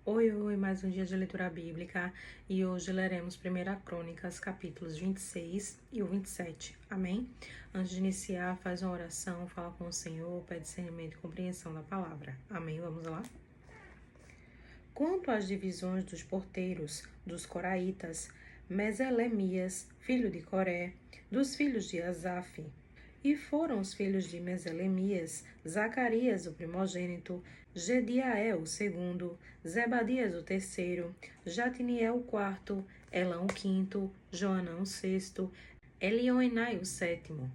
Oi, mais um dia de leitura bíblica e hoje leremos 1 Crônicas, capítulos 26 e o 27. Amém? Antes de iniciar, faz uma oração, fala com o Senhor, pede discernimento e compreensão da palavra. Amém? Vamos lá? Quanto às divisões dos porteiros, dos coraitas, Meselemias, filho de Coré, dos filhos de Asaf. E foram os filhos de Meselemias, Zacarias, o primogênito, Gediael, o segundo, Zebadias, o terceiro, Jatiniel, o quarto, Elão, o quinto, Joanã, o sexto, Elioenai, o sétimo.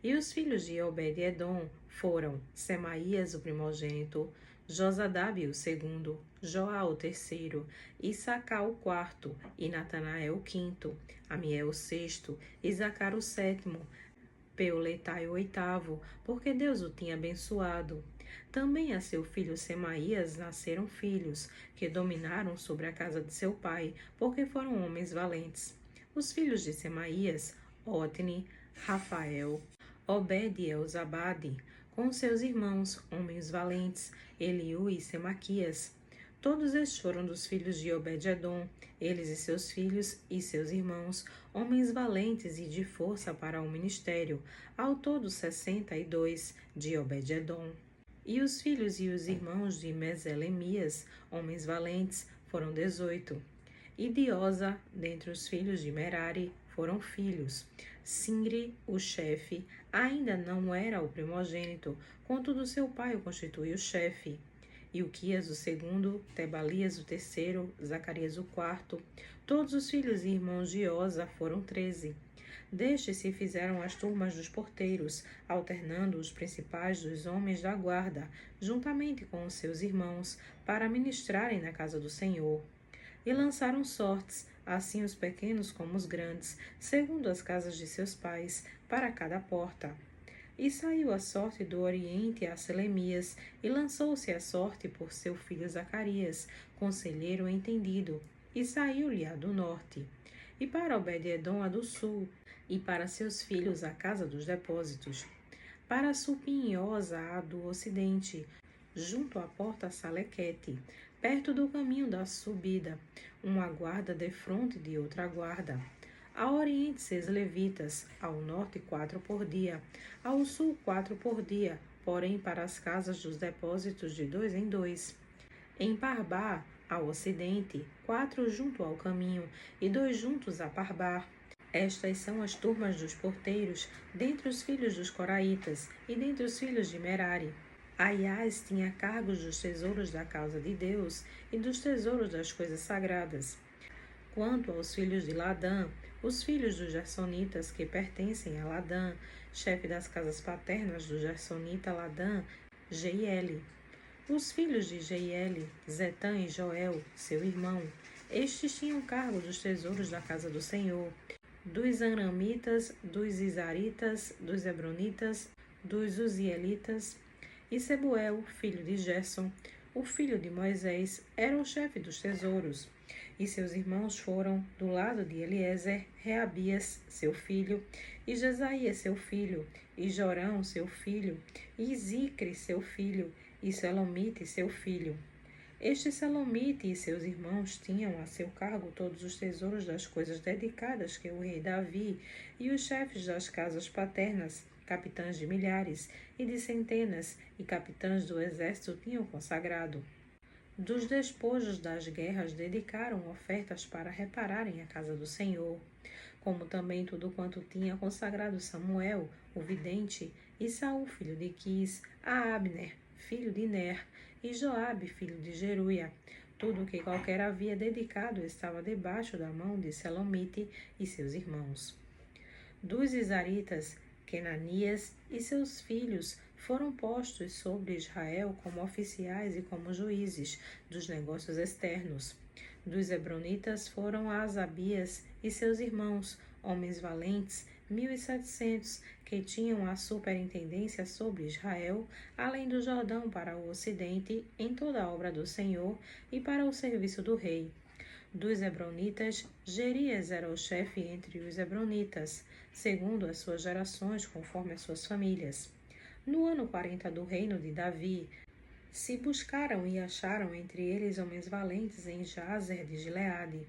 E os filhos de Obed-edom foram Semaías, o primogênito, Josadabe, o segundo, Joá, o terceiro, Issacar, o quarto, e Natanael, o quinto, Amiel, o sexto, Isacar, o sétimo, Peuletai, o oitavo, porque Deus o tinha abençoado. Também a seu filho Semaías nasceram filhos, que dominaram sobre a casa de seu pai, porque foram homens valentes. Os filhos de Semaías, Otni, Rafael, Obed e Elzabade, com seus irmãos, homens valentes, Eliú e Semaquias. Todos estes foram dos filhos de Obed-edom, eles e seus filhos e seus irmãos, homens valentes e de força para o ministério, ao todo 62 de Obed-edom. E os filhos e os irmãos de Meselemias, homens valentes, foram 18. E de Oza, dentre os filhos de Merari, foram filhos. Singri, o chefe, ainda não era o primogênito, contudo seu pai o constituiu chefe. Ilquias o segundo, Tebalias o terceiro, Zacarias o quarto. Todos os filhos e irmãos de Oza foram 13. Destes se fizeram as turmas dos porteiros, alternando os principais dos homens da guarda, juntamente com os seus irmãos, para ministrarem na casa do Senhor. E lançaram sortes, assim os pequenos como os grandes, segundo as casas de seus pais, para cada porta. E saiu a sorte do oriente a Selemias, e lançou-se a sorte por seu filho Zacarias, conselheiro entendido, e saiu-lhe a do norte. E para Obed-edom a do sul, e para seus filhos a casa dos depósitos. Para Supim-Oza a do ocidente, junto à porta Salequete, perto do caminho da subida, uma guarda defronte de outra guarda. Ao oriente 6 levitas, ao norte 4 por dia, ao sul 4 por dia, porém para as casas dos depósitos de 2 em 2. Em Parbá, ao ocidente, 4 junto ao caminho e 2 juntos a Parbá. Estas são as turmas dos porteiros, dentre os filhos dos coraitas e dentre os filhos de Merari. Aias tinha cargos dos tesouros da causa de Deus e dos tesouros das coisas sagradas. Quanto aos filhos de Ladã, os filhos dos Gersonitas que pertencem a Ladã, chefe das casas paternas do Gersonita Ladã, Jeiel. Os filhos de Jeiel, Zetã e Joel, seu irmão, estes tinham cargo dos tesouros da casa do Senhor, dos Anramitas, dos Isaritas, dos Hebronitas, dos Uzielitas, e Sebuel, filho de Gerson, o filho de Moisés, era o chefe dos tesouros. E seus irmãos foram, do lado de Eliezer, Reabias, seu filho, e Jesaías, seu filho, e Jorão, seu filho, e Zicre, seu filho, e Selomite, seu filho. Este Selomite e seus irmãos tinham a seu cargo todos os tesouros das coisas dedicadas que o rei Davi e os chefes das casas paternas, capitães de milhares e de centenas e capitães do exército tinham consagrado. Dos despojos das guerras dedicaram ofertas para repararem a casa do Senhor, como também tudo quanto tinha consagrado Samuel, o vidente, e Saul, filho de Quis, a Abner, filho de Ner, e Joabe, filho de Jeruia. Tudo que qualquer havia dedicado estava debaixo da mão de Selomite e seus irmãos. Dos Isaritas, Kenanias e seus filhos foram postos sobre Israel como oficiais e como juízes dos negócios externos. Dos Hebronitas foram Asabias e seus irmãos, homens valentes, 1.700, que tinham a superintendência sobre Israel, além do Jordão para o ocidente, em toda a obra do Senhor e para o serviço do rei. Dos Hebronitas, Jerias era o chefe entre os Hebronitas, segundo as suas gerações, conforme as suas famílias. No ano 40 do reino de Davi, Se buscaram e acharam entre eles homens valentes em Jazer de Gileade,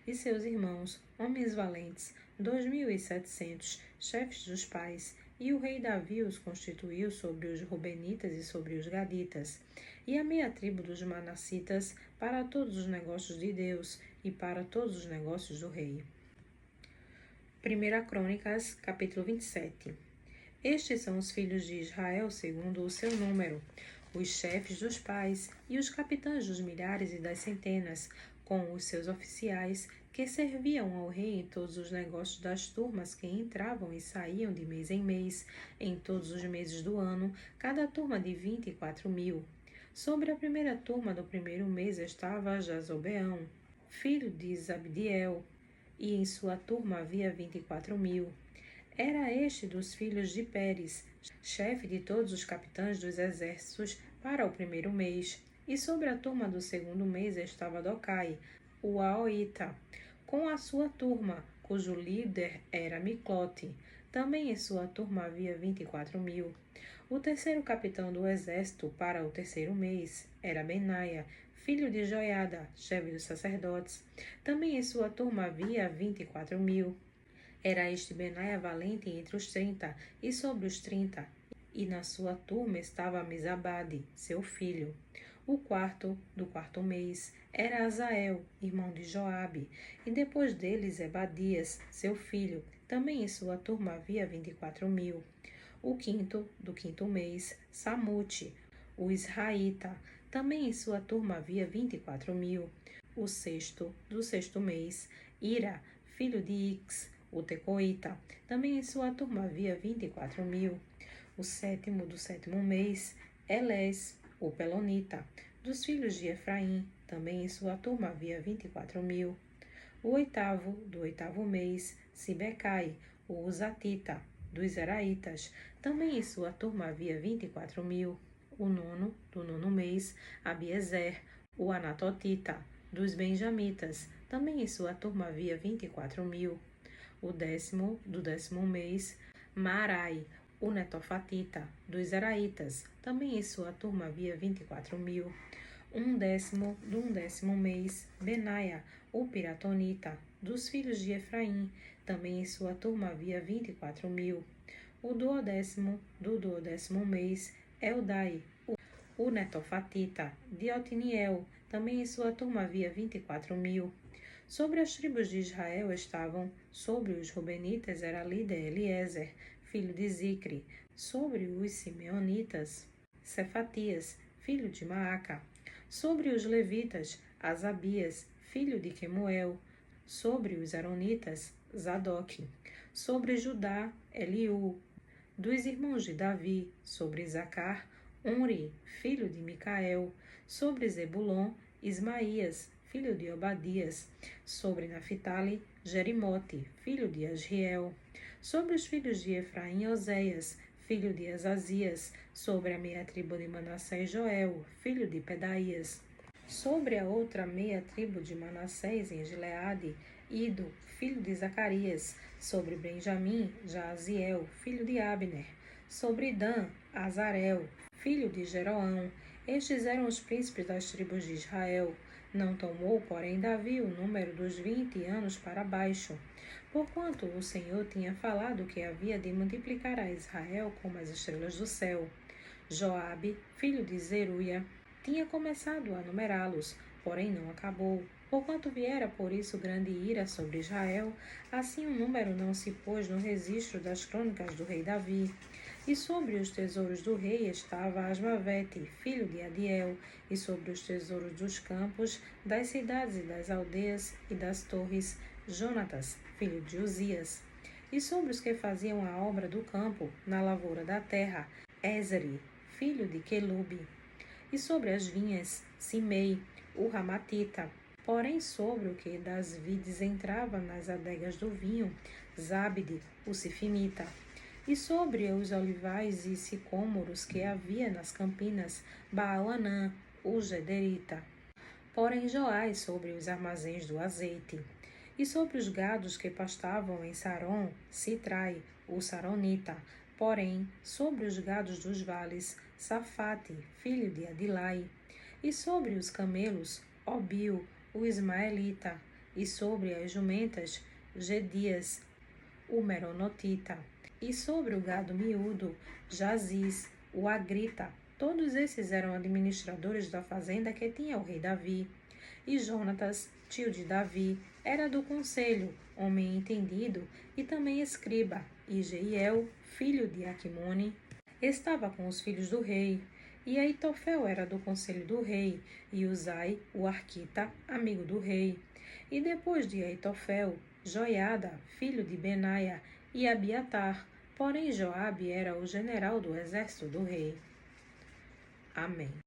e seus irmãos, homens valentes, 2.700, chefes dos pais, e o rei Davi os constituiu sobre os Rubenitas e sobre os Gaditas, e a meia tribo dos Manassitas, para todos os negócios de Deus e para todos os negócios do rei. 1 Crônicas, capítulo 27. Estes são os filhos de Israel segundo o seu número, os chefes dos pais e os capitães dos milhares e das centenas, com os seus oficiais, que serviam ao rei em todos os negócios das turmas que entravam e saíam de mês em mês, em todos os meses do ano, cada turma de 24.000. Sobre a primeira turma do primeiro mês estava Jazobeão, filho de Zabdiel, e em sua turma havia 24.000. Era este dos filhos de Pérez, chefe de todos os capitães dos exércitos, para o primeiro mês. E sobre a turma do segundo mês estava Docai, o Aoita, com a sua turma, cujo líder era Miclote. Também em sua turma havia 24.000. O terceiro capitão do exército para o terceiro mês era Benaia, filho de Joiada, chefe dos sacerdotes. Também em sua turma havia 24.000. Era este Benaia valente entre os 30 e sobre os 30, e na sua turma estava Mizabade, seu filho. O quarto, do quarto mês, era Azael, irmão de Joabe, e depois dele Zebadias, seu filho. Também em sua turma havia 24.000. O quinto, do quinto mês, Samute, o israelita. Também em sua turma havia 24.000. O sexto, do sexto mês, Ira, filho de Ix, o tecoita. Também em sua turma havia 24.000. O sétimo, do sétimo mês, Elés, o pelonita. Dos filhos de Efraim, também em sua turma havia 24.000. O oitavo, do oitavo mês, Sibecai, o Uzatita. Dos Zeraitas, também em sua turma havia 24.000. O nono, do nono mês, Abiezer, o Anatotita. Dos Benjamitas, também em sua turma havia 24.000. O décimo, do décimo mês, Maarai, o Netofatita. Dos Zeraitas, também em sua turma havia 24.000. Um décimo mês, Benaia, o Piratonita. Dos filhos de Efraim, também em sua turma havia 24.000. O do duodécimo mês, Eldai, o Netofatita. De Otiniel, também em sua turma havia 24.000. Sobre as tribos de Israel estavam, sobre os Rubenitas era líder Eliezer, filho de Zicre. Sobre os Simeonitas, Cefatias, filho de Maaca. Sobre os levitas, Asabias, filho de Quemuel. Sobre os aronitas, Zadok. Sobre Judá, Eliú. Dos irmãos de Davi, sobre Zacar, Unri, filho de Micael. Sobre Zebulon, Ismaías, filho de Obadias. Sobre Naphtali, Jerimote, filho de Asriel. Sobre os filhos de Efraim, Oséias, filho de Azazias. Sobre a meia tribo de Manassés, Joel, filho de Pedaías. Sobre a outra meia tribo de Manassés, em Gileade, Ido, filho de Zacarias. Sobre Benjamim, Jaaziel, filho de Abner. Sobre Dan, Azarel, filho de Jeroão. Estes eram os príncipes das tribos de Israel. Não tomou, porém, Davi o número dos 20 anos para baixo, porquanto o Senhor tinha falado que havia de multiplicar a Israel como as estrelas do céu. Joabe, filho de Zeruia, tinha começado a numerá-los, porém não acabou. Porquanto viera por isso grande ira sobre Israel, assim o número não se pôs no registro das crônicas do rei Davi. E sobre os tesouros do rei estava Asmavete, filho de Adiel, e sobre os tesouros dos campos, das cidades e das aldeias e das torres, Jonatas, filho de Uzias. E sobre os que faziam a obra do campo, na lavoura da terra, Ezeri, filho de Quelube. E sobre as vinhas, Simei, o Ramatita. Porém, sobre o que das vides entrava nas adegas do vinho, Zabde, o Sifimita. E sobre os olivais e sicômoros que havia nas campinas, Baal-Anã, o Gederita. Porém, Joás sobre os armazéns do azeite. E sobre os gados que pastavam em Saron, Sitrai, o Saronita. Porém, sobre os gados dos vales, Safate, filho de Adilai. E sobre os camelos, Obil, o ismaelita. E sobre as jumentas, Gedias, o meronotita. E sobre o gado miúdo, Jaziz, o agrita. Todos esses eram administradores da fazenda que tinha o rei Davi. E Jonatas, tio de Davi, era do conselho, homem entendido e também escriba. E Jeiel, filho de Aquimone, estava com os filhos do rei. E Aitofel era do conselho do rei, e Uzai, o arquita, amigo do rei. E depois de Aitofel, Joiada, filho de Benaia, e Abiatar. Porém Joabe era o general do exército do rei. Amém.